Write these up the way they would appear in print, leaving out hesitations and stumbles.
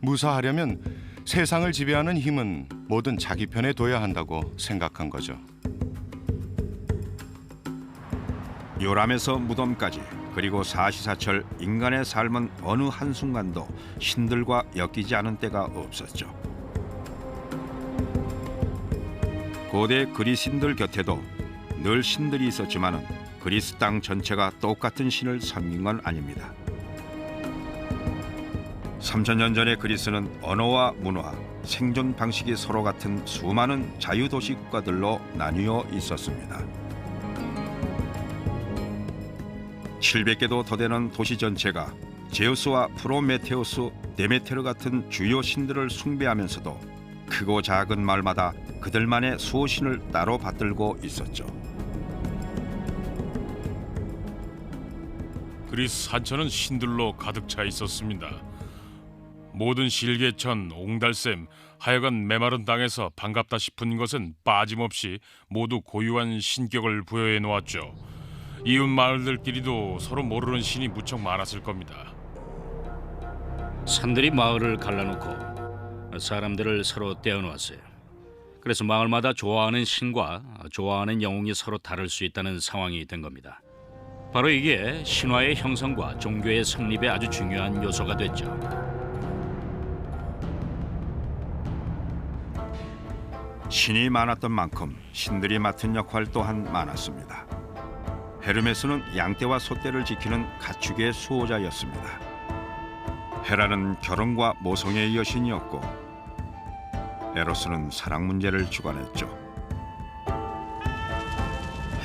무사하려면 세상을 지배하는 힘은 뭐든 자기 편에 둬야 한다고 생각한 거죠. 요람에서 무덤까지, 그리고 사시사철 인간의 삶은 어느 한순간도 신들과 엮이지 않은 때가 없었죠. 고대 그리스인들 곁에도 늘 신들이 있었지만은 그리스 땅 전체가 똑같은 신을 섬긴 건 아닙니다. 3000년 전의 그리스는 언어와 문화, 생존 방식이 서로 같은 수많은 자유도시 국가들로 나뉘어 있었습니다. 700개도 더 되는 도시 전체가 제우스와 프로메테우스, 데메테르 같은 주요 신들을 숭배하면서도 크고 작은 마을마다 그들만의 수호신을 따로 받들고 있었죠. 그리스 산천은 신들로 가득 차 있었습니다. 모든 실개천, 옹달샘, 하여간 메마른 땅에서 반갑다 싶은 것은 빠짐없이 모두 고유한 신격을 부여해 놓았죠. 이웃 마을들끼리도 서로 모르는 신이 무척 많았을 겁니다. 산들이 마을을 갈라놓고 사람들을 서로 떼어놓았어요. 그래서 마을마다 좋아하는 신과 좋아하는 영웅이 서로 다를 수 있다는 상황이 된 겁니다. 바로 이게 신화의 형성과 종교의 성립에 아주 중요한 요소가 됐죠. 신이 많았던 만큼 신들이 맡은 역할 또한 많았습니다. 헤르메스는 양떼와 소떼를 지키는 가축의 수호자였습니다. 헤라는 결혼과 모성의 여신이었고, 에로스는 사랑 문제를 주관했죠.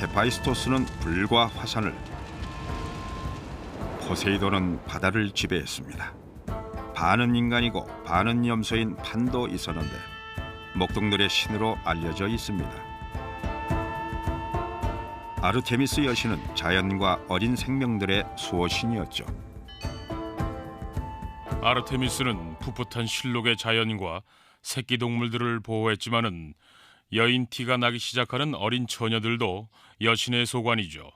헤파이스토스는 불과 화산을, 포세이돈은 바다를 지배했습니다. 반은 인간이고 반은 염소인 판도 있었는데 목동들의 신으로 알려져 있습니다. 아르테미스 여신은 자연과 어린 생명들의 수호신이었죠. 아르테미스는 풋풋한 실록의 자연과 새끼 동물들을 보호했지만은 여인 티가 나기 시작하는 어린 처녀들도 여신의 소관이죠.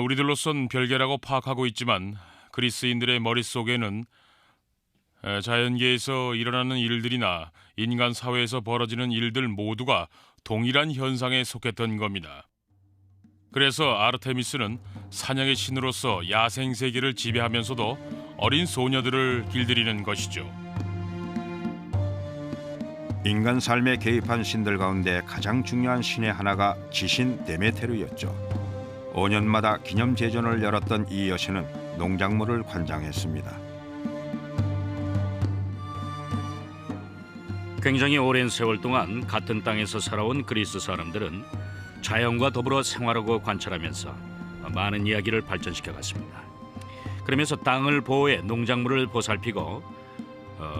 우리들로선 별개라고 파악하고 있지만 그리스인들의 머릿속에는 자연계에서 일어나는 일들이나 인간 사회에서 벌어지는 일들 모두가 동일한 현상에 속했던 겁니다. 그래서 아르테미스는 사냥의 신으로서 야생 세계를 지배하면서도 어린 소녀들을 길들이는 것이죠. 인간 삶에 개입한 신들 가운데 가장 중요한 신의 하나가 지신 데메테르였죠. 5년마다 기념 제전을 열었던 이 여신은 농작물을 관장했습니다. 굉장히 오랜 세월 동안 같은 땅에서 살아온 그리스 사람들은 자연과 더불어 생활하고 관찰하면서 많은 이야기를 발전시켜 갔습니다. 그러면서 땅을 보호해 농작물을 보살피고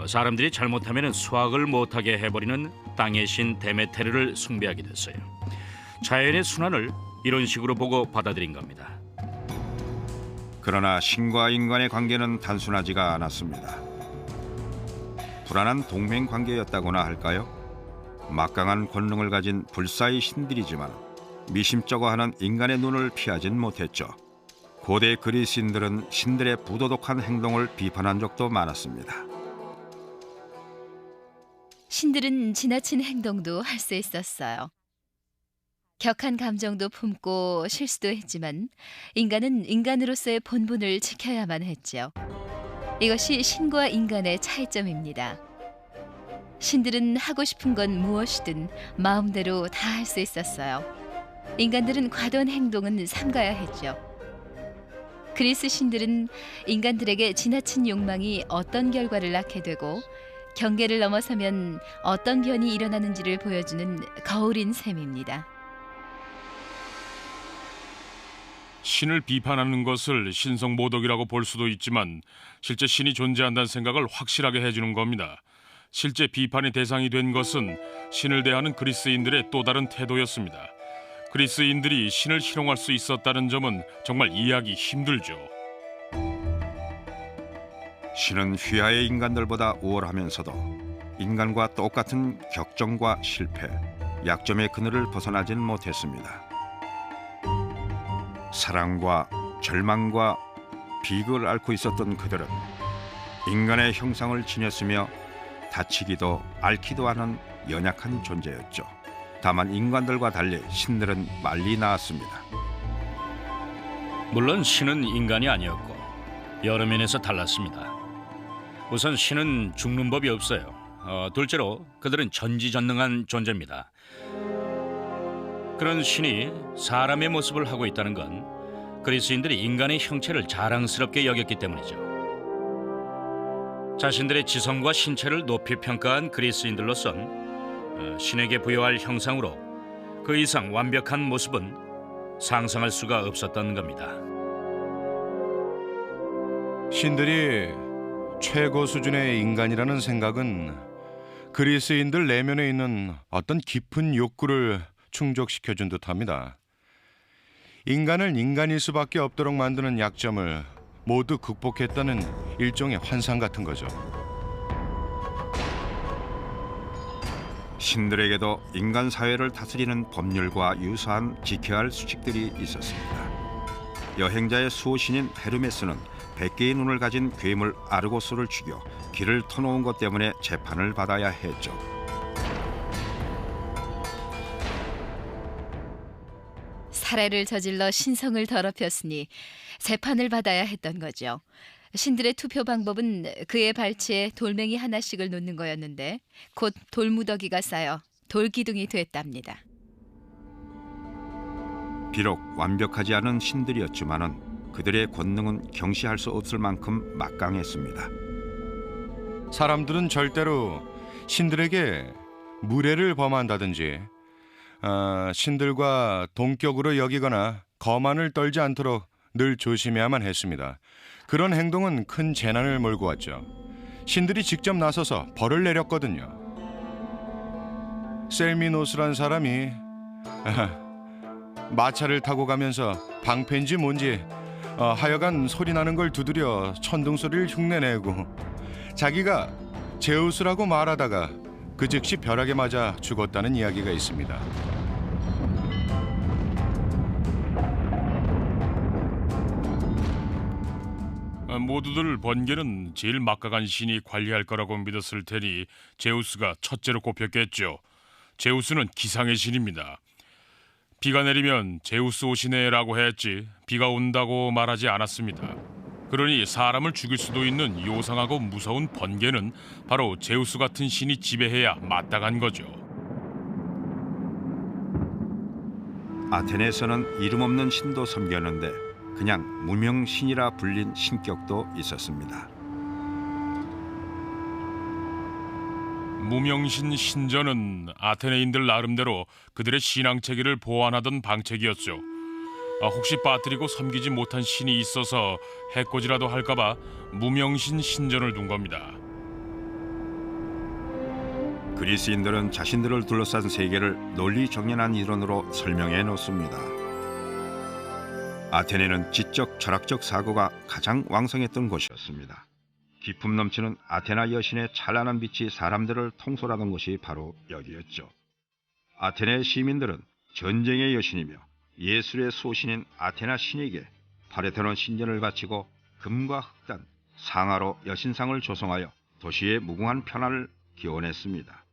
사람들이 잘못하면 수확을 못하게 해버리는 땅의 신 데메테르를 숭배하게 됐어요. 자연의 순환을 이런 식으로 보고 받아들인 겁니다. 그러나 신과 인간의 관계는 단순하지가 않았습니다. 불안한 동맹 관계였다고나 할까요? 막강한 권능을 가진 불사의 신들이지만 미심쩍어하는 인간의 눈을 피하진 못했죠. 고대 그리스인들은 신들의 부도덕한 행동을 비판한 적도 많았습니다. 신들은 지나친 행동도 할 수 있었어요. 격한 감정도 품고 실수도 했지만 인간은 인간으로서의 본분을 지켜야만 했죠. 이것이 신과 인간의 차이점입니다. 신들은 하고 싶은 건 무엇이든 마음대로 다 할 수 있었어요. 인간들은 과도한 행동은 삼가야 했죠. 그리스 신들은 인간들에게 지나친 욕망이 어떤 결과를 낳게 되고 경계를 넘어서면 어떤 변이 일어나는지를 보여주는 거울인 셈입니다. 신을 비판하는 것을 신성모독이라고 볼 수도 있지만 실제 신이 존재한다는 생각을 확실하게 해주는 겁니다. 실제 비판의 대상이 된 것은 신을 대하는 그리스인들의 또 다른 태도였습니다. 그리스인들이 신을 희롱할 수 있었다는 점은 정말 이해하기 힘들죠. 신은 휘하의 인간들보다 우월하면서도 인간과 똑같은 격정과 실패, 약점의 그늘을 벗어나진 못했습니다. 사랑과 절망과 비극을 앓고 있었던 그들은 인간의 형상을 지녔으며 다치기도 앓기도 하는 연약한 존재였죠. 다만 인간들과 달리 신들은 빨리 나았습니다. 물론 신은 인간이 아니었고 여러 면에서 달랐습니다. 우선 신은 죽는 법이 없어요. 둘째로 그들은 전지전능한 존재입니다. 그런 신이 사람의 모습을 하고 있다는 건 그리스인들이 인간의 형체를 자랑스럽게 여겼기 때문이죠. 자신들의 지성과 신체를 높이 평가한 그리스인들로선 신에게 부여할 형상으로 그 이상 완벽한 모습은 상상할 수가 없었던 겁니다. 신들이 최고 수준의 인간이라는 생각은 그리스인들 내면에 있는 어떤 깊은 욕구를 충족시켜준 듯합니다. 인간을 인간일 수밖에 없도록 만드는 약점을 모두 극복했다는 일종의 환상 같은 거죠. 신들에게도 인간 사회를 다스리는 법률과 유사한 지켜야 할 수칙들이 있었습니다. 여행자의 수호신인 헤르메스는 100개의 눈을 가진 괴물 아르고스를 죽여 길을 터놓은 것 때문에 재판을 받아야 했죠. 살해를 저질러 신성을 더럽혔으니 재판을 받아야 했던 거죠. 신들의 투표 방법은 그의 발치에 돌멩이 하나씩을 놓는 거였는데 곧 돌무더기가 쌓여 돌기둥이 됐답니다. 비록 완벽하지 않은 신들이었지만은 그들의 권능은 경시할 수 없을 만큼 막강했습니다. 사람들은 절대로 신들에게 무례를 범한다든지 신들과 동격으로 여기거나 거만을 떨지 않도록 늘 조심해야만 했습니다. 그런 행동은 큰 재난을 몰고 왔죠. 신들이 직접 나서서 벌을 내렸거든요. 셀미노스란 사람이 마차를 타고 가면서 방패인지 뭔지 하여간 소리 나는 걸 두드려 천둥 소리를 흉내내고 자기가 제우스라고 말하다가 그 즉시 벼락에 맞아 죽었다는 이야기가 있습니다. 모두들 번개는 제일 막강한 신이 관리할 거라고 믿었을 테니 제우스가 첫째로 꼽혔겠죠. 제우스는 기상의 신입니다. 비가 내리면 제우스 오시네라고 했지 비가 온다고 말하지 않았습니다. 그러니 사람을 죽일 수도 있는 요상하고 무서운 번개는 바로 제우스 같은 신이 지배해야 마땅한 거죠. 아테네에서는 이름 없는 신도 섬겼는데 그냥 무명신이라 불린 신격도 있었습니다. 무명신 신전은 아테네인들 나름대로 그들의 신앙 체계를 보완하던 방책이었죠. 혹시 빠뜨리고 섬기지 못한 신이 있어서 해코지라도 할까봐 무명신 신전을 둔 겁니다. 그리스인들은 자신들을 둘러싼 세계를 논리정연한 이론으로 설명해 놓습니다. 아테네는 지적, 철학적 사고가 가장 왕성했던 곳이었습니다. 기품 넘치는 아테나 여신의 찬란한 빛이 사람들을 통솔하던 곳이 바로 여기였죠. 아테네 시민들은 전쟁의 여신이며 예술의 소신인 아테나 신에게 파레테논 신전을 바치고 금과 흑단, 상아로 여신상을 조성하여 도시의 무궁한 평화를 기원했습니다.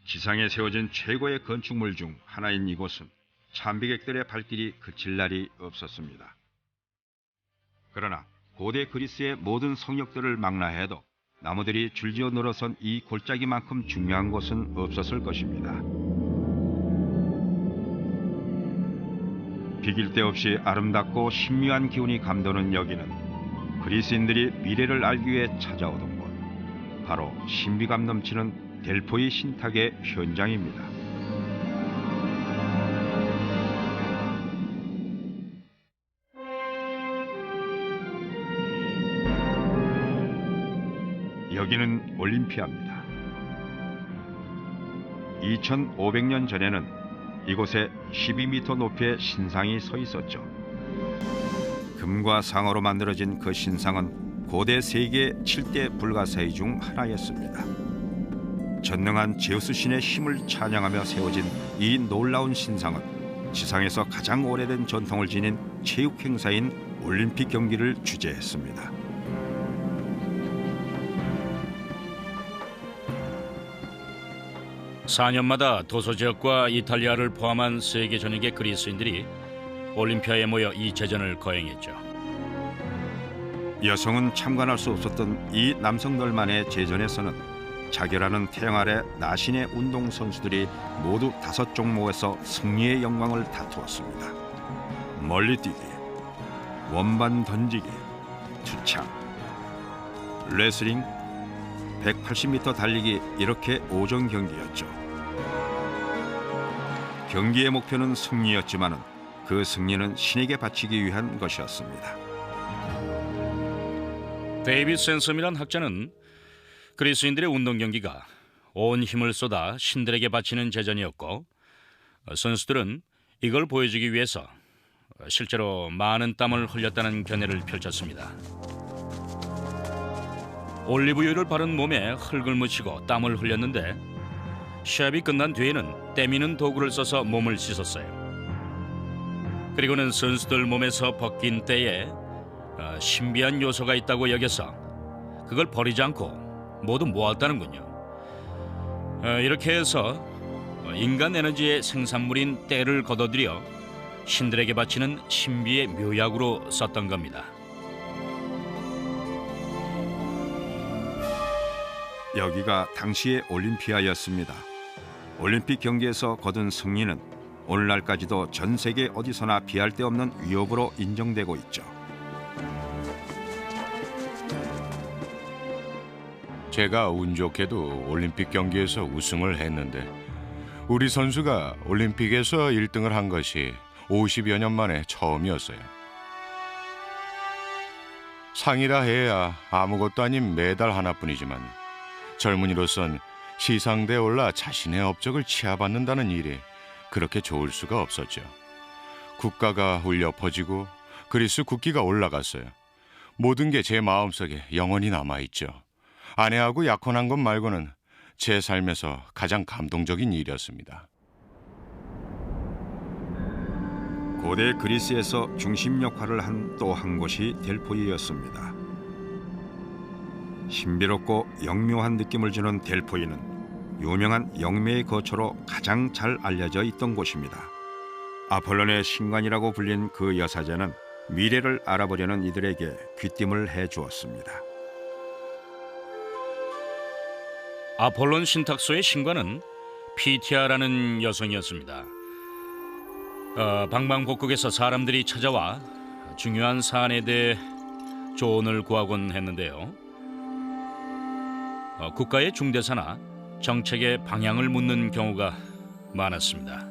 지상에 세워진 최고의 건축물 중 하나인 이곳은 참비객들의 발길이 그칠 날이 없었습니다. 그러나 고대 그리스의 모든 성역들을 망라해도 나무들이 줄지어 늘어선 이 골짜기만큼 중요한 곳은 없었을 것입니다. 비길 데 없이 아름답고 신묘한 기운이 감도는 여기는 그리스인들이 미래를 알기 위해 찾아오던 곳, 바로 신비감 넘치는 델포이 신탁의 현장입니다. 여기는 올림피아입니다. 2500년 전에는 이곳에 12m 높이의 신상이 서 있었죠. 금과 상어로 만들어진 그 신상은 고대 세계 7대 불가사의 중 하나였습니다. 전능한 제우스 신의 힘을 찬양하며 세워진 이 놀라운 신상은 지상에서 가장 오래된 전통을 지닌 체육 행사인 올림픽 경기를 주재했습니다. (4년마다) 도서 지역과 이탈리아를 포함한 세계 전역의 그리스인들이 올림피아에 모여 이 제전을 거행했죠. 여성은 참관할 수 없었던 이 남성들만의 제전에서는 자결하는 태양 아래 나신의 운동선수들이 모두 5종목에서 승리의 영광을 다투었습니다. 멀리뛰기, 원반 던지기, 투창, 레슬링, 180m 달리기, 이렇게 5종 경기였죠. 경기의 목표는 승리였지만 그 승리는 신에게 바치기 위한 것이었습니다. 데이빗 샌섬이란 학자는 그리스인들의 운동 경기가 온 힘을 쏟아 신들에게 바치는 제전이었고, 선수들은 이걸 보여주기 위해서 실제로 많은 땀을 흘렸다는 견해를 펼쳤습니다. 올리브유를 바른 몸에 흙을 묻히고 땀을 흘렸는데, 시합이 끝난 뒤에는 때미는 도구를 써서 몸을 씻었어요. 그리고는 선수들 몸에서 벗긴 때에 신비한 요소가 있다고 여겨서 그걸 버리지 않고 모두 모았다는군요. 이렇게 해서 인간 에너지의 생산물인 때를 걷어들여 신들에게 바치는 신비의 묘약으로 썼던 겁니다. 여기가 당시의 올림피아였습니다. 올림픽 경기에서 거둔 승리는 오늘날까지도 전 세계 어디서나 비할 데 없는 위협으로 인정되고 있죠. 제가 운 좋게도 올림픽 경기에서 우승을 했는데, 우리 선수가 올림픽에서 1등을 한 것이 50여 년 만에 처음이었어요. 상이라 해야 아무것도 아닌 메달 하나뿐이지만 젊은이로선 시상대에 올라 자신의 업적을 치하받는다는 일이 그렇게 좋을 수가 없었죠. 국가가 울려 퍼지고 그리스 국기가 올라갔어요. 모든 게 제 마음속에 영원히 남아있죠. 아내하고 약혼한 것 말고는 제 삶에서 가장 감동적인 일이었습니다. 고대 그리스에서 중심 역할을 한 또 한 곳이 델포이였습니다. 신비롭고 영묘한 느낌을 주는 델포이는 유명한 영매의 거처로 가장 잘 알려져 있던 곳입니다. 아폴론의 신관이라고 불린 그 여사제는 미래를 알아보려는 이들에게 귀띔을 해주었습니다. 아폴론 신탁소의 신관은 피티아라는 여성이었습니다. 방방곡곡에서 사람들이 찾아와 중요한 사안에 대해 조언을 구하곤 했는데요. 국가의 중대사나 정책의 방향을 묻는 경우가 많았습니다.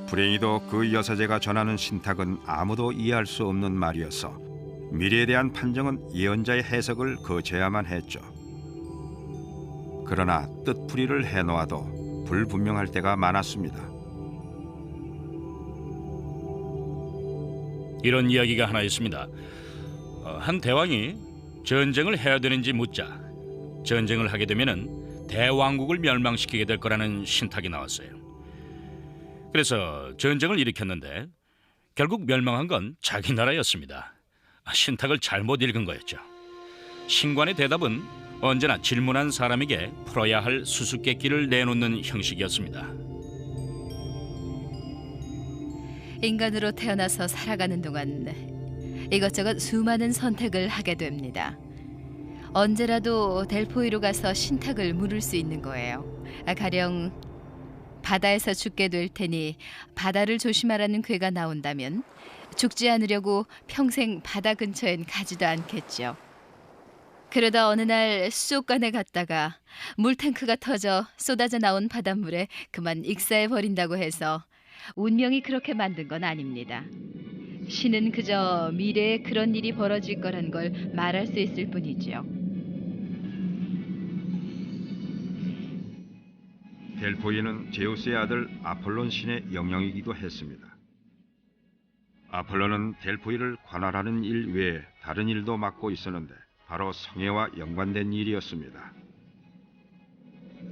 불행히도 그 여사제가 전하는 신탁은 아무도 이해할 수 없는 말이어서 미래에 대한 판정은 예언자의 해석을 거쳐야만 했죠. 그러나 뜻풀이를 해놓아도 불분명할 때가 많았습니다. 이런 이야기가 하나 있습니다. 한 대왕이 전쟁을 해야 되는지 묻자 전쟁을 하게 되면은 대왕국을 멸망시키게 될 거라는 신탁이 나왔어요. 그래서 전쟁을 일으켰는데 결국 멸망한 건 자기 나라였습니다. 신탁을 잘못 읽은 거였죠. 신관의 대답은 언제나 질문한 사람에게 풀어야 할 수수께끼를 내놓는 형식이었습니다. 인간으로 태어나서 살아가는 동안 이것저것 수많은 선택을 하게 됩니다. 언제라도 델포이로 가서 신탁을 물을 수 있는 거예요. 가령 바다에서 죽게 될 테니 바다를 조심하라는 괴가 나온다면 죽지 않으려고 평생 바다 근처엔 가지도 않겠죠. 그러다 어느 날 수족관에 갔다가 물탱크가 터져 쏟아져 나온 바닷물에 그만 익사해버린다고 해서 운명이 그렇게 만든 건 아닙니다. 신은 그저 미래에 그런 일이 벌어질 거란 걸 말할 수 있을 뿐이죠. 델포이는 제우스의 아들 아폴론 신의 영령이기도 했습니다. 아폴론은 델포이를 관할하는 일 외에 다른 일도 맡고 있었는데 바로 성애와 연관된 일이었습니다.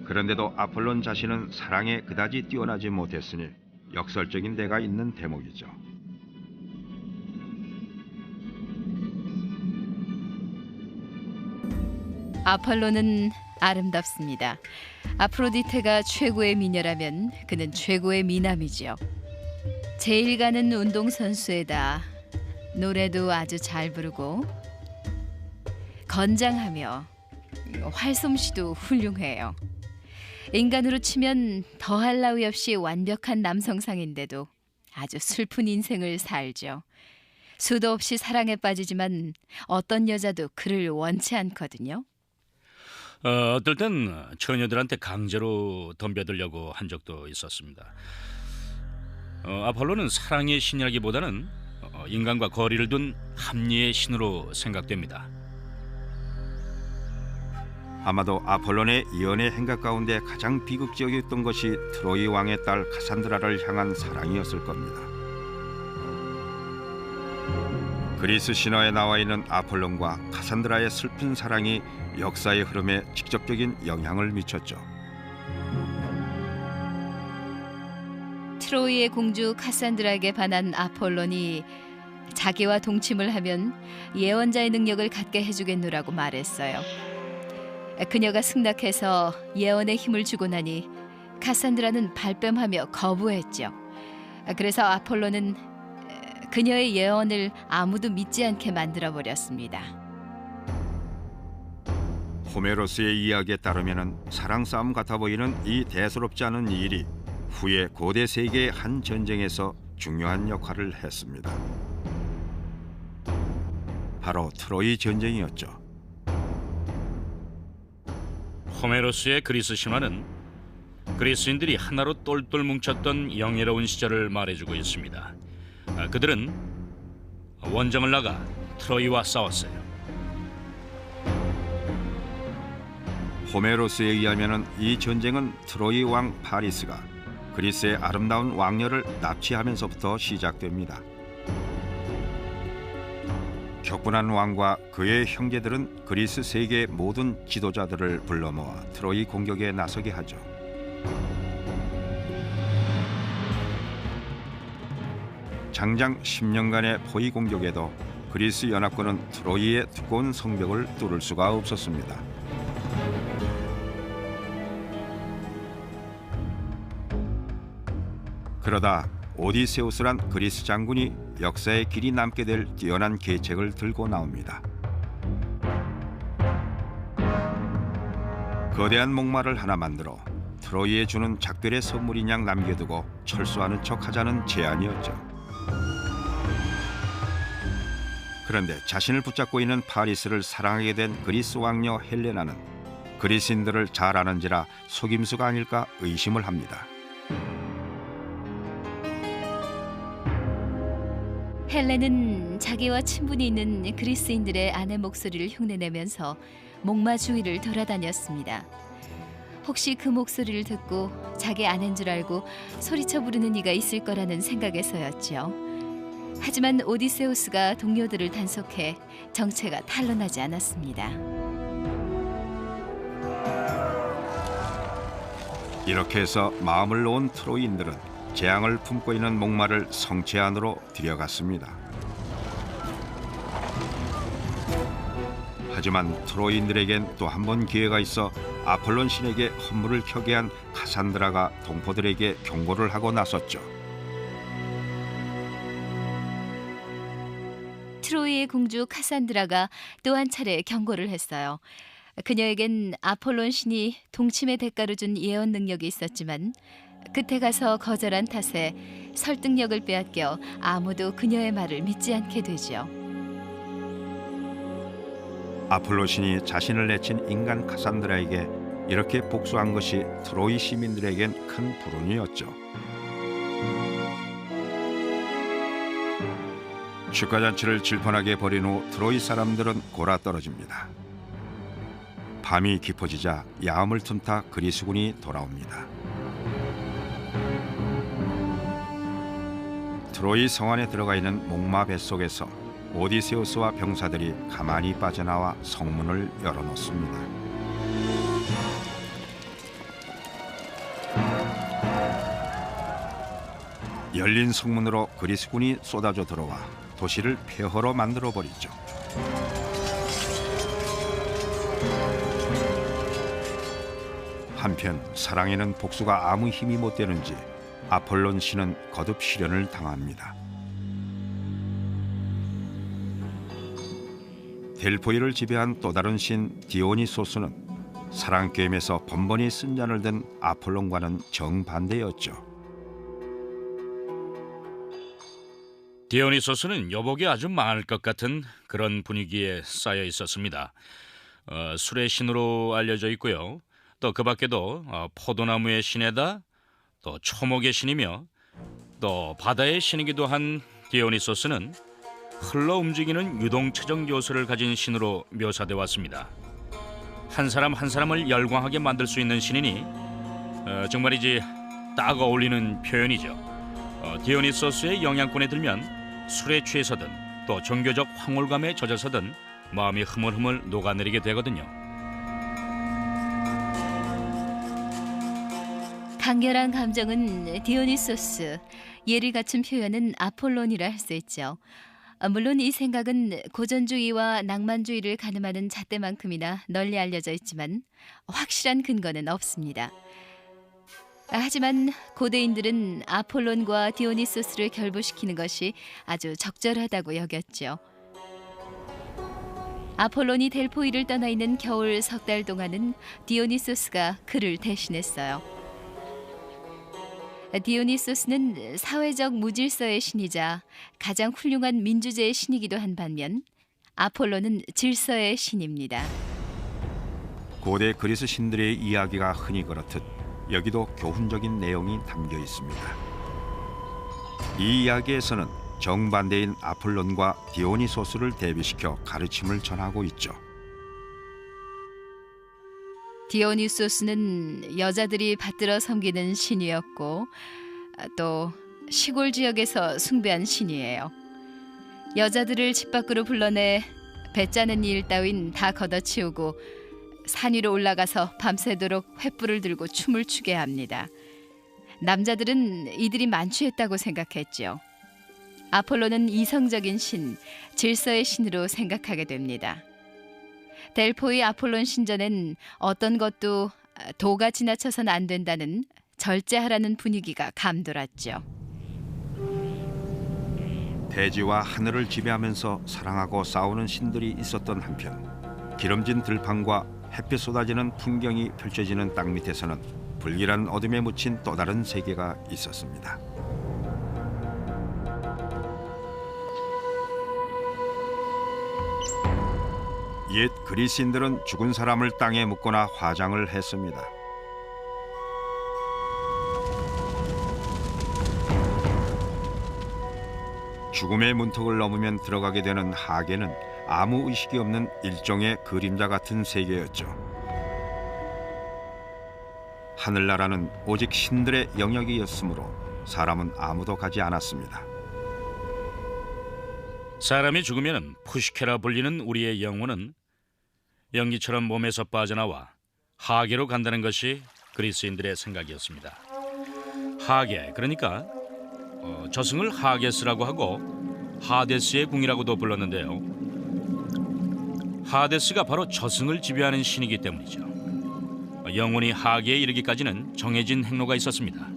그런데도 아폴론 자신은 사랑에 그다지 뛰어나지 못했으니 역설적인 데가 있는 대목이죠. 아폴로는 아름답습니다. 아프로디테가 최고의 미녀라면 그는 최고의 미남이지요. 제일 가는 운동선수에다 노래도 아주 잘 부르고 건장하며 활솜씨도 훌륭해요. 인간으로 치면 더할 나위 없이 완벽한 남성상인데도 아주 슬픈 인생을 살죠. 수도 없이 사랑에 빠지지만 어떤 여자도 그를 원치 않거든요. 어떨 땐 처녀들한테 강제로 덤벼들려고 한 적도 있었습니다. 아폴로는 사랑의 신이라기보다는 인간과 거리를 둔 합리의 신으로 생각됩니다. 아마도 아폴론의 연애 행각 가운데 가장 비극적이었던 것이 트로이 왕의 딸 카산드라를 향한 사랑이었을 겁니다. 그리스 신화에 나와 있는 아폴론과 카산드라의 슬픈 사랑이 역사의 흐름에 직접적인 영향을 미쳤죠. 트로이의 공주 카산드라에게 반한 아폴론이 자기와 동침을 하면 예언자의 능력을 갖게 해주겠노라고 말했어요. 그녀가 승낙해서 예언의 힘을 주고 나니 카산드라는 발뺌하며 거부했죠. 그래서 아폴로는 그녀의 예언을 아무도 믿지 않게 만들어버렸습니다. 호메로스의 이야기에 따르면 사랑 싸움 같아 보이는 이 대수롭지 않은 일이 후에 고대 세계의 한 전쟁에서 중요한 역할을 했습니다. 바로 트로이 전쟁이었죠. 호메로스의 그리스 신화는 그리스인들이 하나로 똘똘 뭉쳤던 영예로운 시절을 말해주고 있습니다. 그들은 원정을 나가 트로이와 싸웠어요. 호메로스에 의하면 이 전쟁은 트로이 왕 파리스가 그리스의 아름다운 왕녀를 납치하면서부터 시작됩니다. 격분한 왕과 그의 형제들은 그리스 세계의 모든 지도자들을 불러 모아 트로이 공격에 나서게 하죠. 장장 10년간의 포위 공격에도 그리스 연합군은 트로이의 두꺼운 성벽을 뚫을 수가 없었습니다. 그러다 오디세우스란 그리스 장군이 역사에 길이 남게 될 뛰어난 계책을 들고 나옵니다. 거대한 목마를 하나 만들어 트로이에 주는 작별의 선물인 양 남겨두고 철수하는 척하자는 제안이었죠. 그런데 자신을 붙잡고 있는 파리스를 사랑하게 된 그리스 왕녀 헬레나는 그리스인들을 잘 아는지라 속임수가 아닐까 의심을 합니다. 헬렌은 자기와 친분이 있는 그리스인들의 아내 목소리를 흉내내면서 목마 주위를 돌아다녔습니다. 혹시 그 목소리를 듣고 자기 아내인 줄 알고 소리쳐 부르는 이가 있을 거라는 생각에서였죠. 하지만 오디세우스가 동료들을 단속해 정체가 탄로나지 않았습니다. 이렇게 해서 마음을 놓은 트로이인들은 재앙을 품고 있는 목마를 성체 안으로 들여갔습니다. 하지만 트로이인들에겐 또 한 번 기회가 있어 아폴론 신에게 헌물을 켜게 한 카산드라가 동포들에게 경고를 하고 나섰죠. 트로이의 공주 카산드라가 또 한 차례 경고를 했어요. 그녀에겐 아폴론 신이 동침의 대가로 준 예언 능력이 있었지만 끝에 가서 거절한 탓에 설득력을 빼앗겨 아무도 그녀의 말을 믿지 않게 되죠. 아폴로 신이 자신을 내친 인간 카산드라에게 이렇게 복수한 것이 트로이 시민들에겐 큰 불운이었죠. 축하잔치를 질펀하게 벌인 후 트로이 사람들은 골아떨어집니다. 밤이 깊어지자 야음을 틈타 그리스군이 돌아옵니다. 트로이 성 안에 들어가 있는 목마 뱃속에서 오디세우스와 병사들이 가만히 빠져나와 성문을 열어놓습니다. 열린 성문으로 그리스군이 쏟아져 들어와 도시를 폐허로 만들어 버리죠. 한편 사랑에는 복수가 아무 힘이 못 되는지 아폴론 신은 거듭 시련을 당합니다. 델포이를 지배한 또 다른 신 디오니소스는 사랑 게임에서 번번이 쓴잔을 든 아폴론과는 정반대였죠. 디오니소스는 여복이 아주 많을 것 같은 그런 분위기에 쌓여 있었습니다. 술의 신으로 알려져 있고요. 또 그 밖에도 포도나무의 신에다 또 초목의 신이며 또 바다의 신이기도 한 디오니소스는 흘러 움직이는 유동체적 요소를 가진 신으로 묘사돼 왔습니다. 한 사람 한 사람을 열광하게 만들 수 있는 신이니 정말이지 딱 어울리는 표현이죠. 디오니소스의 영향권에 들면 술에 취해서든 또 종교적 황홀감에 젖어서든 마음이 흐물흐물 녹아내리게 되거든요. 강렬한 감정은 디오니소스, 예를 갖춘 표현은 아폴론이라 할 수 있죠. 물론 이 생각은 고전주의와 낭만주의를 가늠하는 잣대만큼이나 널리 알려져 있지만 확실한 근거는 없습니다. 하지만 고대인들은 아폴론과 디오니소스를 결부시키는 것이 아주 적절하다고 여겼죠. 아폴론이 델포이를 떠나 있는 겨울 석 달 동안은 디오니소스가 그를 대신했어요. 디오니소스는 사회적 무질서의 신이자 가장 훌륭한 민주제의 신이기도 한 반면 아폴로는 질서의 신입니다. 고대 그리스 신들의 이야기가 흔히 그렇듯 여기도 교훈적인 내용이 담겨 있습니다. 이 이야기에서는 정반대인 아폴론과 디오니소스를 대비시켜 가르침을 전하고 있죠. 디오니소스는 여자들이 받들어 섬기는 신이었고 또 시골 지역에서 숭배한 신이에요. 여자들을 집 밖으로 불러내 배 짜는 일 따윈 다 걷어치우고 산 위로 올라가서 밤새도록 횃불을 들고 춤을 추게 합니다. 남자들은 이들이 만취했다고 생각했죠. 아폴로는 이성적인 신, 질서의 신으로 생각하게 됩니다. 델포이 아폴론 신전엔 어떤 것도 도가 지나쳐선 안 된다는 절제하라는 분위기가 감돌았죠. 대지와 하늘을 지배하면서 사랑하고 싸우는 신들이 있었던 한편 기름진 들판과 햇빛 쏟아지는 풍경이 펼쳐지는 땅 밑에서는 불길한 어둠에 묻힌 또 다른 세계가 있었습니다. 옛 그리스인들은 죽은 사람을 땅에 묻거나 화장을 했습니다. 죽음의 문턱을 넘으면 들어가게 되는 하계는 아무 의식이 없는 일종의 그림자 같은 세계였죠. 하늘나라는 오직 신들의 영역이었으므로 사람은 아무도 가지 않았습니다. 사람이 죽으면 푸시케라 불리는 우리의 영혼은 연기처럼 몸에서 빠져나와 하계로 간다는 것이 그리스인들의 생각이었습니다. 하계, 그러니까 저승을 하게스라고 하고 하데스의 궁이라고도 불렀는데요. 하데스가 바로 저승을 지배하는 신이기 때문이죠. 영혼이 하계에 이르기까지는 정해진 행로가 있었습니다.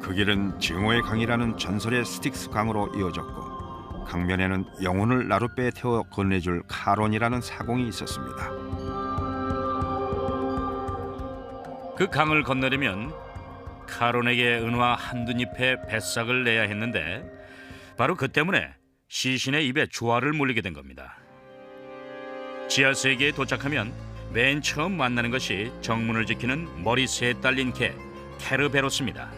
그 길은 증오의 강이라는 전설의 스틱스 강으로 이어졌고 강변에는 영혼을 나룻배에 태워 건네줄 카론이라는 사공이 있었습니다. 그 강을 건너려면 카론에게 은화 한두 잎의 뱃삭을 내야 했는데 바로 그 때문에 시신의 입에 조화를 물리게 된 겁니다. 지하 세계에 도착하면 맨 처음 만나는 것이 정문을 지키는 머리 셋 달린 개 케르베로스입니다.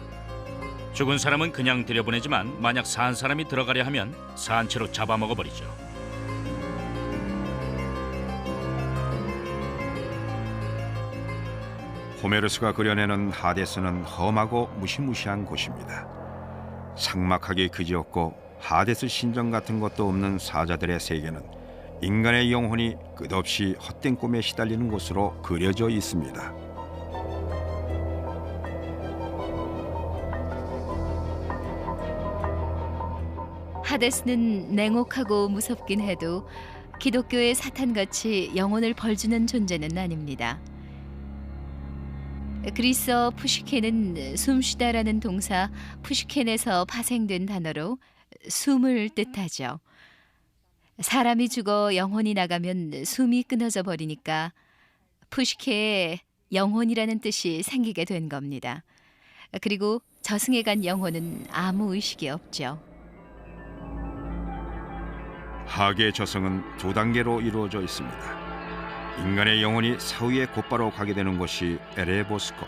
죽은 사람은 그냥 들여보내지만 만약 산 사람이 들어가려 하면 산채로 잡아먹어버리죠. 호메르스가 그려내는 하데스는 험하고 무시무시한 곳입니다. 삭막하게 그지없고 하데스 신전 같은 것도 없는 사자들의 세계는 인간의 영혼이 끝없이 헛된 꿈에 시달리는 것으로 그려져 있습니다. 하데스는 냉혹하고 무섭긴 해도 기독교의 사탄같이 영혼을 벌주는 존재는 아닙니다. 그리스어 푸시켄은 숨쉬다라는 동사 푸시켄에서 파생된 단어로 숨을 뜻하죠. 사람이 죽어 영혼이 나가면 숨이 끊어져 버리니까 푸시케에 영혼이라는 뜻이 생기게 된 겁니다. 그리고 저승에 간 영혼은 아무 의식이 없죠. 하계 저승은 두 단계로 이루어져 있습니다. 인간의 영혼이 사후에 곧바로 가게 되는 곳이 에레보스코.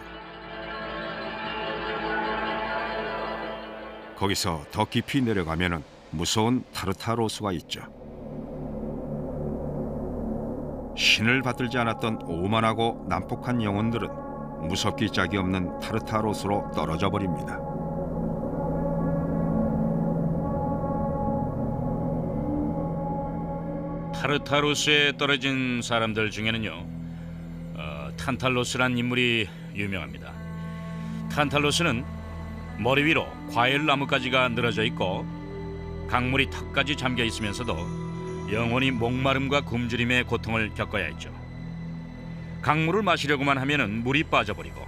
거기서 더 깊이 내려가면은 무서운 타르타로스가 있죠. 신을 받들지 않았던 오만하고 난폭한 영혼들은 무섭기 짝이 없는 타르타로스로 떨어져 버립니다. 타르타로스에 떨어진 사람들 중에는요, 탄탈로스란 인물이 유명합니다. 탄탈로스는 머리 위로 과일 나뭇가지가 늘어져 있고 강물이 턱까지 잠겨 있으면서도 영원히 목마름과 굶주림의 고통을 겪어야 했죠. 강물을 마시려고만 하면은 물이 빠져버리고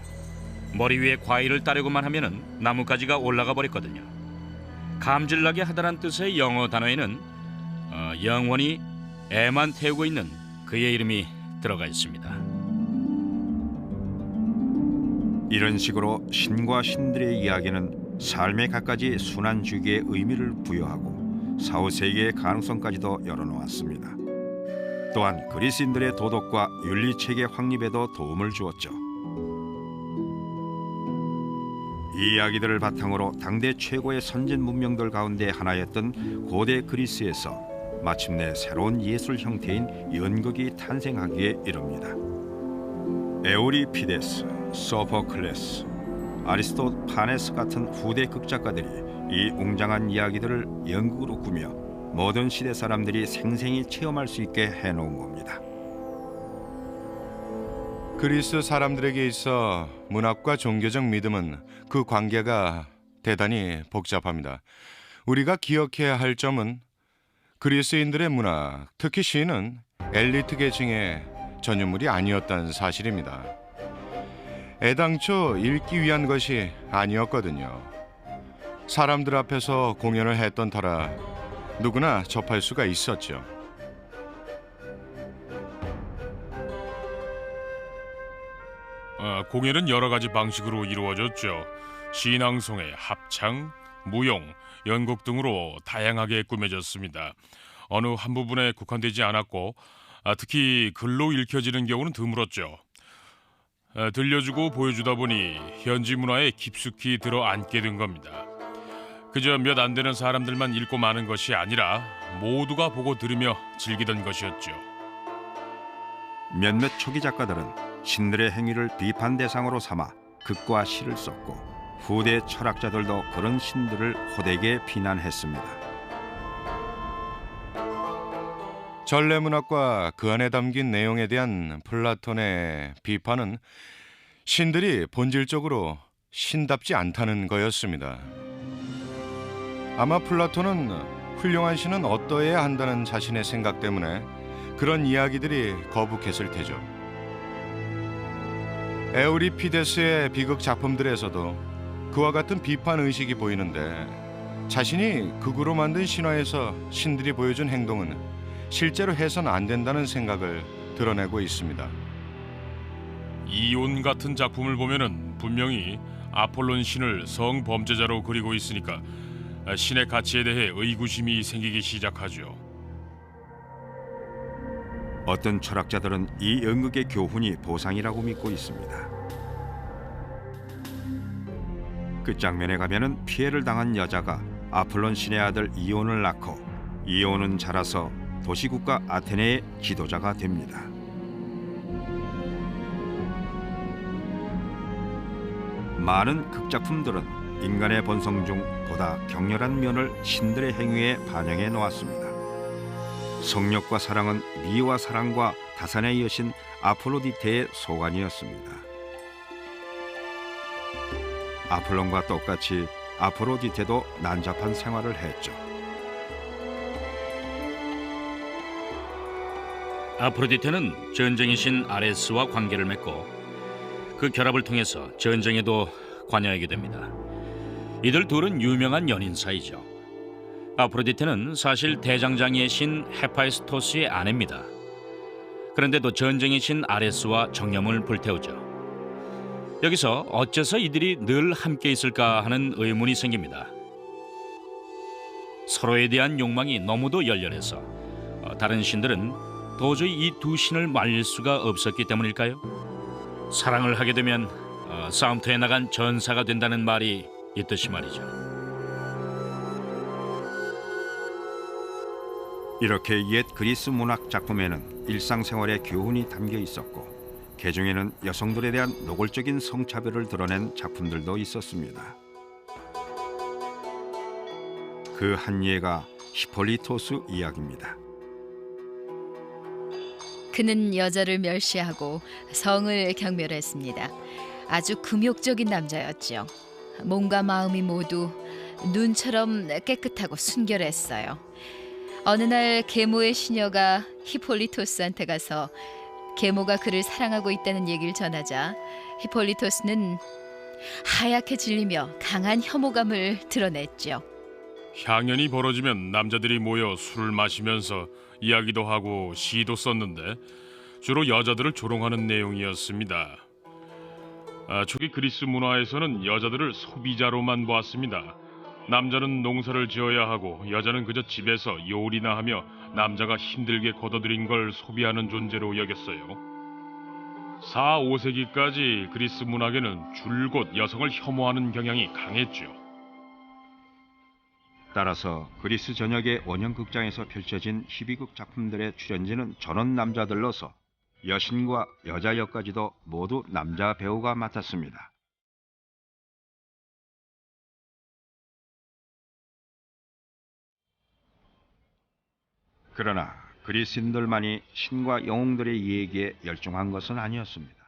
머리 위에 과일을 따려고만 하면은 나뭇가지가 올라가 버렸거든요. 감질나게 하다란 뜻의 영어 단어에는 영원히 애만 태우고 있는 그의 이름이 들어가 있습니다. 이런 식으로 신과 신들의 이야기는 삶에 갖가지 순환 주기의 의미를 부여하고 사후세계의 가능성까지도 열어놓았습니다. 또한 그리스인들의 도덕과 윤리체계 확립에도 도움을 주었죠. 이 이야기들을 바탕으로 당대 최고의 선진 문명들 가운데 하나였던 고대 그리스에서 마침내 새로운 예술 형태인 연극이 탄생하기에 이릅니다. 에우리피데스, 소포클레스, 아리스토파네스 같은 후대 극작가들이 이 웅장한 이야기들을 연극으로 꾸며 모든 시대 사람들이 생생히 체험할 수 있게 해놓은 겁니다. 그리스 사람들에게 있어 문학과 종교적 믿음은 그 관계가 대단히 복잡합니다. 우리가 기억해야 할 점은 그리스인들의 문학, 특히 시는 엘리트 계층의 전유물이 아니었다는 사실입니다. 애당초 읽기 위한 것이 아니었거든요. 사람들 앞에서 공연을 했던 터라 누구나 접할 수가 있었죠. 공연은 여러 가지 방식으로 이루어졌죠. 신앙송회, 합창, 무용, 연극 등으로 다양하게 꾸며졌습니다. 어느 한 부분에 국한되지 않았고 특히 글로 읽혀지는 경우는 드물었죠. 들려주고 보여주다 보니 현지 문화에 깊숙이 들어앉게 된 겁니다. 그저 몇 안 되는 사람들만 읽고 마는 것이 아니라 모두가 보고 들으며 즐기던 것이었죠. 몇몇 초기 작가들은 신들의 행위를 비판 대상으로 삼아 극과 시를 썼고 후대 철학자들도 그런 신들을 호되게 비난했습니다. 전래문학과 그 안에 담긴 내용에 대한 플라톤의 비판은 신들이 본질적으로 신답지 않다는 거였습니다. 아마 플라톤은 훌륭한 신은 어떠해야 한다는 자신의 생각 때문에 그런 이야기들이 거북했을 테죠. 에우리피데스의 비극 작품들에서도 그와 같은 비판 의식이 보이는데 자신이 극으로 만든 신화에서 신들이 보여준 행동은 실제로 해서는 안 된다는 생각을 드러내고 있습니다. 이온 같은 작품을 보면은 분명히 아폴론 신을 성범죄자로 그리고 있으니까 신의 가치에 대해 의구심이 생기기 시작하죠. 어떤 철학자들은 이 연극의 교훈이 보상이라고 믿고 있습니다. 끝장면에 가면은 피해를 당한 여자가 아폴론 신의 아들 이온을 낳고 이온은 자라서 도시국가 아테네의 지도자가 됩니다. 많은 극작품들은 인간의 본성 중 보다 격렬한 면을 신들의 행위에 반영해 놓았습니다. 성욕과 사랑은 미와 사랑과 다산의 여신 아프로디테의 소관이었습니다. 아폴론과 똑같이 아프로디테도 난잡한 생활을 했죠. 아프로디테는 전쟁의 신 아레스와 관계를 맺고 그 결합을 통해서 전쟁에도 관여하게 됩니다. 이들 둘은 유명한 연인 사이죠. 아프로디테는 사실 대장장이의 신 헤파이스토스의 아내입니다. 그런데도 전쟁의 신 아레스와 정념을 불태우죠. 여기서 어째서 이들이 늘 함께 있을까 하는 의문이 생깁니다. 서로에 대한 욕망이 너무도 열렬해서 다른 신들은 도저히 이 두 신을 말릴 수가 없었기 때문일까요? 사랑을 하게 되면 싸움터에 나간 전사가 된다는 말이 있듯이 말이죠. 이렇게 옛 그리스 문학 작품에는 일상생활의 교훈이 담겨 있었고 개중에는 여성들에 대한 노골적인 성차별을 드러낸 작품들도 있었습니다. 그 한 예가 히폴리토스 이야기입니다. 그는 여자를 멸시하고 성을 경멸했습니다. 아주 금욕적인 남자였죠. 몸과 마음이 모두 눈처럼 깨끗하고 순결했어요. 어느 날 계모의 시녀가 히폴리토스한테 가서 계모가 그를 사랑하고 있다는 얘기를 전하자 히폴리토스는 하얗게 질리며 강한 혐오감을 드러냈죠. 향연이 벌어지면 남자들이 모여 술을 마시면서 이야기도 하고 시도 썼는데 주로 여자들을 조롱하는 내용이었습니다. 초기 그리스 문화에서는 여자들을 소비자로만 보았습니다. 남자는 농사를 지어야 하고 여자는 그저 집에서 요리나 하며 남자가 힘들게 걷어들인 걸 소비하는 존재로 여겼어요. 4, 5세기까지 그리스 문학에는 줄곧 여성을 혐오하는 경향이 강했죠. 따라서 그리스 전역의 원형극장에서 펼쳐진 희비극 작품들의 출연진은 전원 남자들로서 여신과 여자 역까지도 모두 남자 배우가 맡았습니다. 그러나 그리스인들만이 신과 영웅들의 얘기에 열중한 것은 아니었습니다.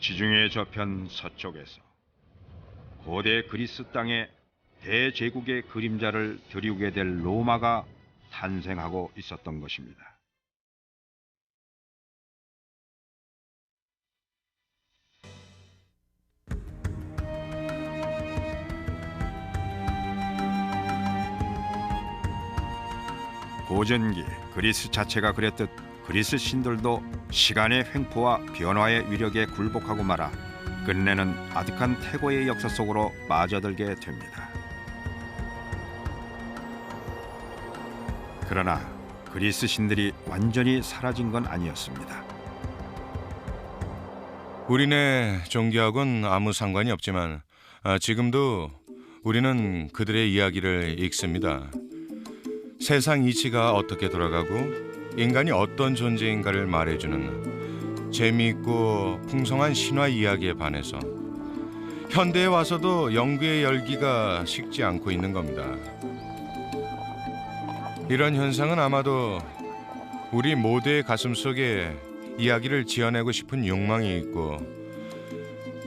지중해 저편 서쪽에서 고대 그리스 땅에 대제국의 그림자를 드리우게 될 로마가 탄생하고 있었던 것입니다. 고전기 그리스 자체가 그랬듯 그리스 신들도 시간의 횡포와 변화의 위력에 굴복하고 말아 끝내는 아득한 태고의 역사 속으로 빠져들게 됩니다. 그러나 그리스 신들이 완전히 사라진 건 아니었습니다. 우리네 종교하고는 아무 상관이 없지만 지금도 우리는 그들의 이야기를 읽습니다. 세상 이치가 어떻게 돌아가고 인간이 어떤 존재인가를 말해주는 재미있고 풍성한 신화 이야기에 반해서 현대에 와서도 연구의 열기가 식지 않고 있는 겁니다. 이런 현상은 아마도 우리 모두의 가슴 속에 이야기를 지어내고 싶은 욕망이 있고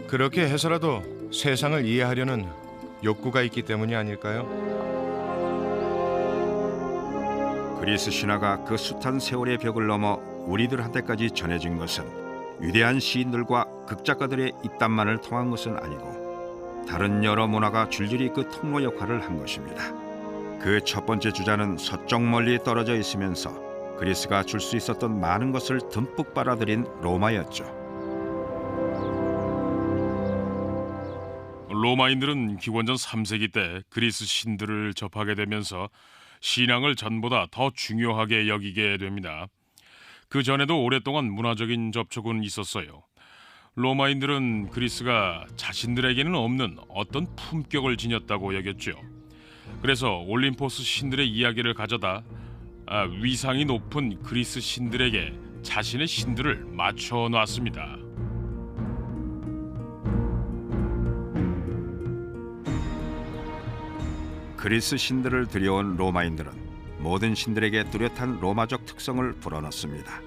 그렇게 해서라도 세상을 이해하려는 욕구가 있기 때문이 아닐까요? 그리스 신화가 그 숱한 세월의 벽을 넘어 우리들한테까지 전해진 것은 위대한 시인들과 극작가들의 입담만을 통한 것은 아니고 다른 여러 문화가 줄줄이 그 통로 역할을 한 것입니다. 그 첫 번째 주자는 서쪽 멀리 떨어져 있으면서 그리스가 줄 수 있었던 많은 것을 듬뿍 빨아들인 로마였죠. 로마인들은 기원전 3세기 때 그리스 신들을 접하게 되면서 신앙을 전보다 더 중요하게 여기게 됩니다. 그 전에도 오랫동안 문화적인 접촉은 있었어요. 로마인들은 그리스가 자신들에게는 없는 어떤 품격을 지녔다고 여겼죠. 그래서 올림포스 신들의 이야기를 가져다 위상이 높은 그리스 신들에게 자신의 신들을 맞춰 놨습니다. 그리스 신들을 들여온 로마인들은 모든 신들에게 뚜렷한 로마적 특성을 불어넣습니다.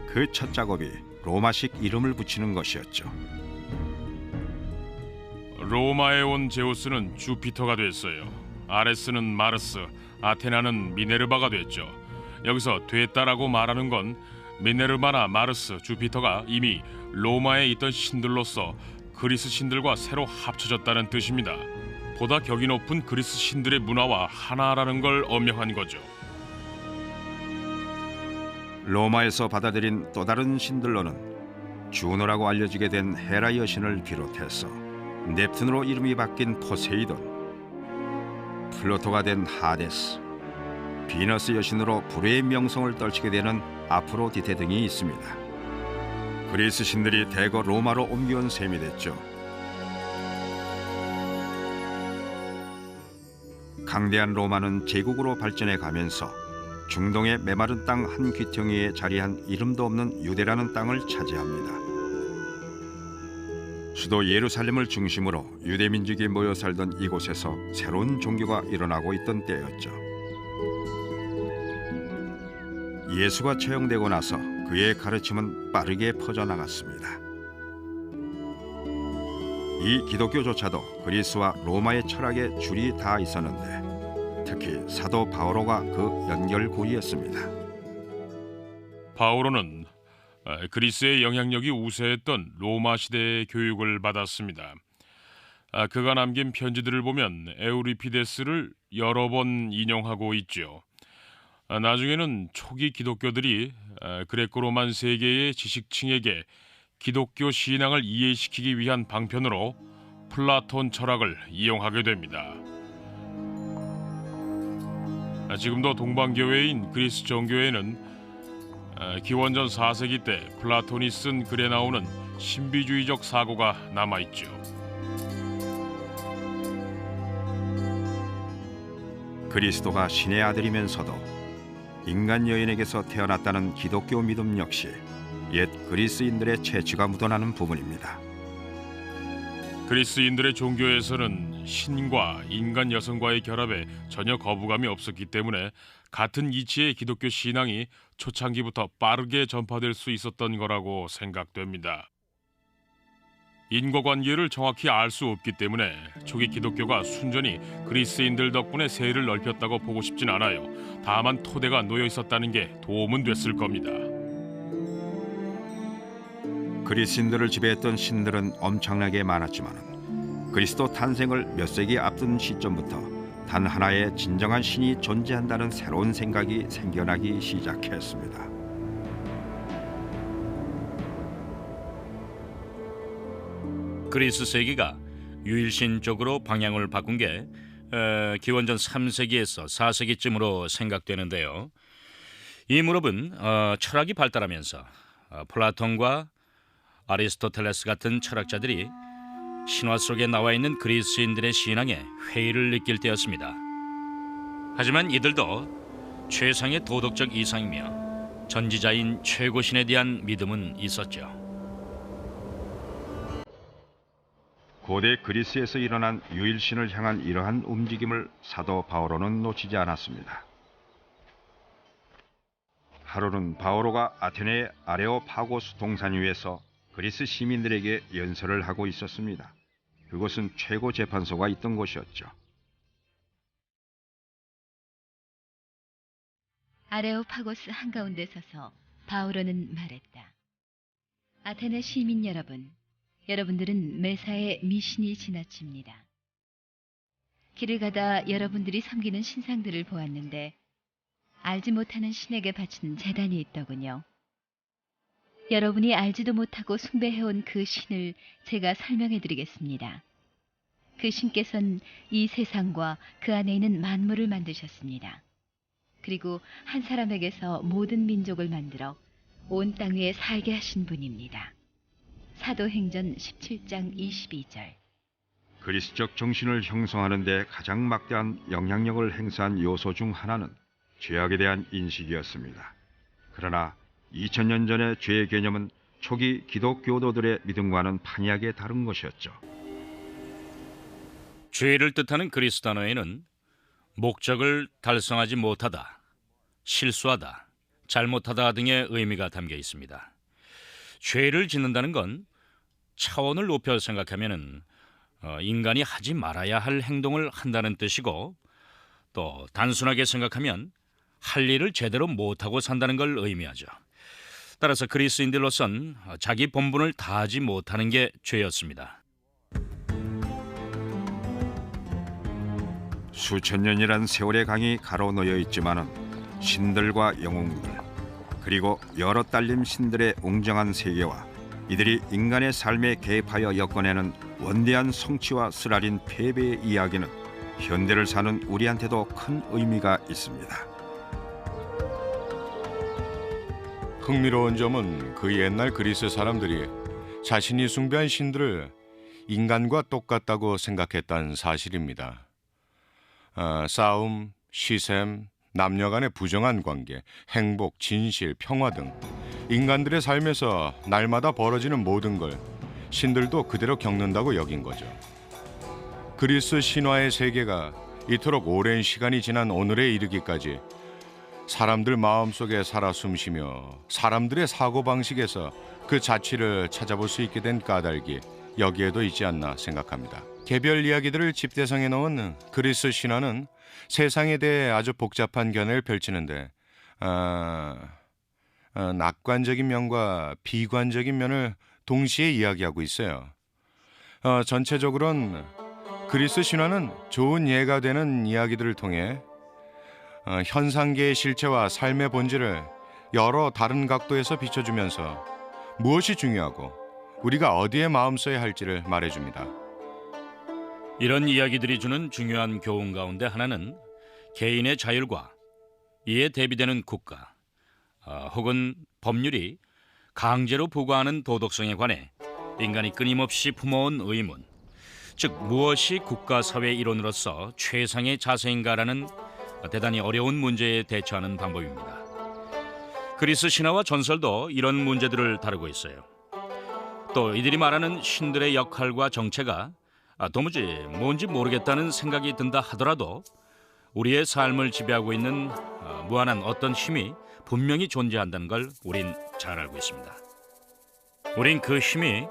그 첫 작업이 로마식 이름을 붙이는 것이었죠. 로마에 온 제우스는 주피터가 됐어요. 아레스는 마르스, 아테나는 미네르바가 됐죠. 여기서 됐다라고 말하는 건 미네르바나 마르스, 주피터가 이미 로마에 있던 신들로서 그리스 신들과 새로 합쳐졌다는 뜻입니다. 보다 격이 높은 그리스 신들의 문화와 하나라는 걸 엄명한 거죠. 로마에서 받아들인 또 다른 신들로는 주노라고 알려지게 된 헤라 여신을 비롯해서 넵튠으로 이름이 바뀐 포세이돈, 플루토가 된 하데스, 비너스 여신으로 불의 명성을 떨치게 되는 아프로디테 등이 있습니다. 그리스 신들이 대거 로마로 옮겨온 셈이 됐죠. 강대한 로마는 제국으로 발전해 가면서 중동의 메마른 땅 한 귀퉁이에 자리한 이름도 없는 유대라는 땅을 차지합니다. 수도 예루살렘을 중심으로 유대 민족이 모여 살던 이곳에서 새로운 종교가 일어나고 있던 때였죠. 예수가 처형되고 나서 그의 가르침은 빠르게 퍼져나갔습니다. 이 기독교조차도 그리스와 로마의 철학에 줄이 다 있었는데 특히 사도 바오로가 그 연결고리였습니다. 바오로는 그리스의 영향력이 우세했던 로마 시대의 교육을 받았습니다. 그가 남긴 편지들을 보면 에우리피데스를 여러 번 인용하고 있죠. 나중에는 초기 기독교들이 그레코로만 세계의 지식층에게 기독교 신앙을 이해시키기 위한 방편으로 플라톤 철학을 이용하게 됩니다. 지금도 동방교회인 그리스 정교회는 기원전 4세기 때 플라톤이 쓴 글에 나오는 신비주의적 사고가 남아있죠. 그리스도가 신의 아들이면서도 인간 여인에게서 태어났다는 기독교 믿음 역시 옛 그리스인들의 채취가 묻어나는 부분입니다. 그리스인들의 종교에서는 신과 인간 여성과의 결합에 전혀 거부감이 없었기 때문에 같은 이치의 기독교 신앙이 초창기부터 빠르게 전파될 수 있었던 거라고 생각됩니다. 인과관계를 정확히 알 수 없기 때문에 초기 기독교가 순전히 그리스인들 덕분에 세를 넓혔다고 보고 싶진 않아요. 다만 토대가 놓여 있었다는 게 도움은 됐을 겁니다. 그리스인들을 지배했던 신들은 엄청나게 많았지만 그리스도 탄생을 몇 세기 앞둔 시점부터 단 하나의 진정한 신이 존재한다는 새로운 생각이 생겨나기 시작했습니다. 그리스 세계가 유일신 쪽으로 방향을 바꾼 게 기원전 3세기에서 4세기쯤으로 생각되는데요. 이 무렵은 철학이 발달하면서 플라톤과 아리스토텔레스 같은 철학자들이 신화 속에 나와 있는 그리스인들의 신앙에 회의를 느낄 때였습니다. 하지만 이들도 최상의 도덕적 이상이며 전지자인 최고신에 대한 믿음은 있었죠. 고대 그리스에서 일어난 유일신을 향한 이러한 움직임을 사도 바오로는 놓치지 않았습니다. 하루는 바오로가 아테네의 아레오파고스 동산 위에서 그리스 시민들에게 연설을 하고 있었습니다. 그곳은 최고 재판소가 있던 곳이었죠. 아레오파고스 한가운데 서서 바오로는 말했다. 아테네 시민 여러분, 여러분들은 매사에 미신이 지나칩니다. 길을 가다 여러분들이 섬기는 신상들을 보았는데 알지 못하는 신에게 바치는 제단이 있더군요. 여러분이 알지도 못하고 숭배해온 그 신을 제가 설명해드리겠습니다. 그 신께서는 이 세상과 그 안에 있는 만물을 만드셨습니다. 그리고 한 사람에게서 모든 민족을 만들어 온 땅 위에 살게 하신 분입니다. 사도행전 17장 22절. 그리스적 정신을 형성하는 데 가장 막대한 영향력을 행사한 요소 중 하나는 죄악에 대한 인식이었습니다. 그러나 2000년 전의 죄의 개념은 초기 기독교도들의 믿음과는 판이하게 다른 것이었죠. 죄를 뜻하는 그리스 단어에는 목적을 달성하지 못하다, 실수하다, 잘못하다 등의 의미가 담겨 있습니다. 죄를 짓는다는 건 차원을 높여 생각하면은 인간이 하지 말아야 할 행동을 한다는 뜻이고, 또 단순하게 생각하면 할 일을 제대로 못하고 산다는 걸 의미하죠. 따라서 그리스인들로선 자기 본분을 다하지 못하는 게 죄였습니다. 수천 년이란 세월의 강이 가로놓여 있지만은 신들과 영웅들, 그리고 여러 딸림 신들의 웅장한 세계와 이들이 인간의 삶에 개입하여 엮어내는 원대한 성취와 쓰라린 패배의 이야기는 현대를 사는 우리한테도 큰 의미가 있습니다. 흥미로운 점은 그 옛날 그리스 사람들이 자신이 숭배한 신들을 인간과 똑같다고 생각했다는 사실입니다. 싸움, 시샘, 남녀 간의 부정한 관계, 행복, 진실, 평화 등 인간들의 삶에서 날마다 벌어지는 모든 걸 신들도 그대로 겪는다고 여긴 거죠. 그리스 신화의 세계가 이토록 오랜 시간이 지난 오늘에 이르기까지 사람들 마음속에 살아 숨쉬며 사람들의 사고방식에서 그 자취를 찾아볼 수 있게 된 까닭이 여기에도 있지 않나 생각합니다. 개별 이야기들을 집대성에 넣은 그리스 신화는 세상에 대해 아주 복잡한 견해를 펼치는데 낙관적인 면과 비관적인 면을 동시에 이야기하고 있어요. 전체적으로는 그리스 신화는 좋은 예가 되는 이야기들을 통해 현상계의 실체와 삶의 본질을 여러 다른 각도에서 비춰주면서 무엇이 중요하고 우리가 어디에 마음 써야 할지를 말해줍니다. 이런 이야기들이 주는 중요한 교훈 가운데 하나는 개인의 자율과 이에 대비되는 국가 혹은 법률이 강제로 부과하는 도덕성에 관해 인간이 끊임없이 품어온 의문, 즉 무엇이 국가사회 이론으로서 최상의 자세인가라는 대단히 어려운 문제에 대처하는 방법입니다. 그리스 신화와 전설도 이런 문제들을 다루고 있어요. 또 이들이 말하는 신들의 역할과 정체가 도무지 뭔지 모르겠다는 생각이 든다 하더라도 우리의 삶을 지배하고 있는 무한한 어떤 힘이 분명히 존재한다는 걸 우린 잘 알고 있습니다. 우린 그 힘이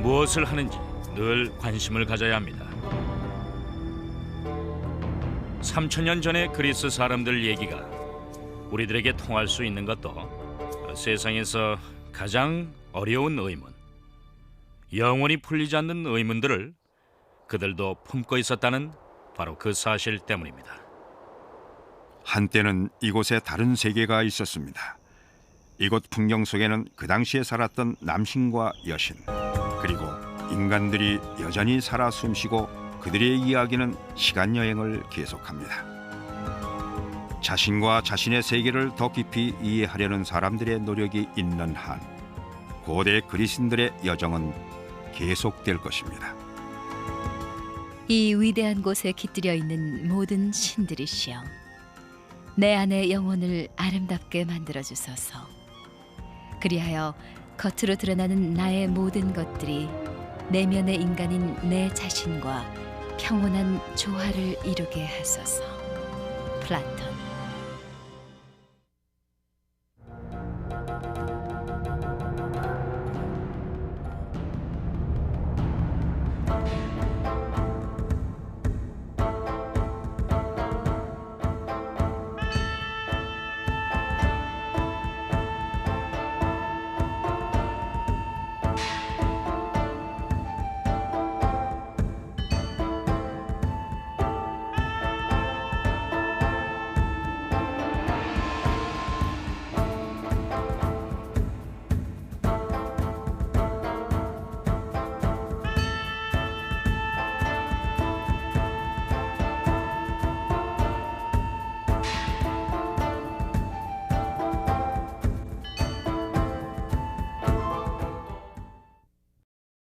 무엇을 하는지 늘 관심을 가져야 합니다. 3000년 전의 그리스 사람들 얘기가 우리들에게 통할 수 있는 것도 세상에서 가장 어려운 의문, 영원히 풀리지 않는 의문들을 그들도 품고 있었다는 바로 그 사실 때문입니다. 한때는 이곳에 다른 세계가 있었습니다. 이곳 풍경 속에는 그 당시에 살았던 남신과 여신, 그리고 인간들이 여전히 살아 숨쉬고 그들의 이야기는 시간 여행을 계속합니다. 자신과 자신의 세계를 더 깊이 이해하려는 사람들의 노력이 있는 한 고대 그리스인들의 여정은 계속될 것입니다. 이 위대한 곳에 깃들여 있는 모든 신들이시여, 내 안의 영혼을 아름답게 만들어 주소서. 그리하여 겉으로 드러나는 나의 모든 것들이 내면의 인간인 내 자신과 평온한 조화를 이루게 하소서. 플라톤.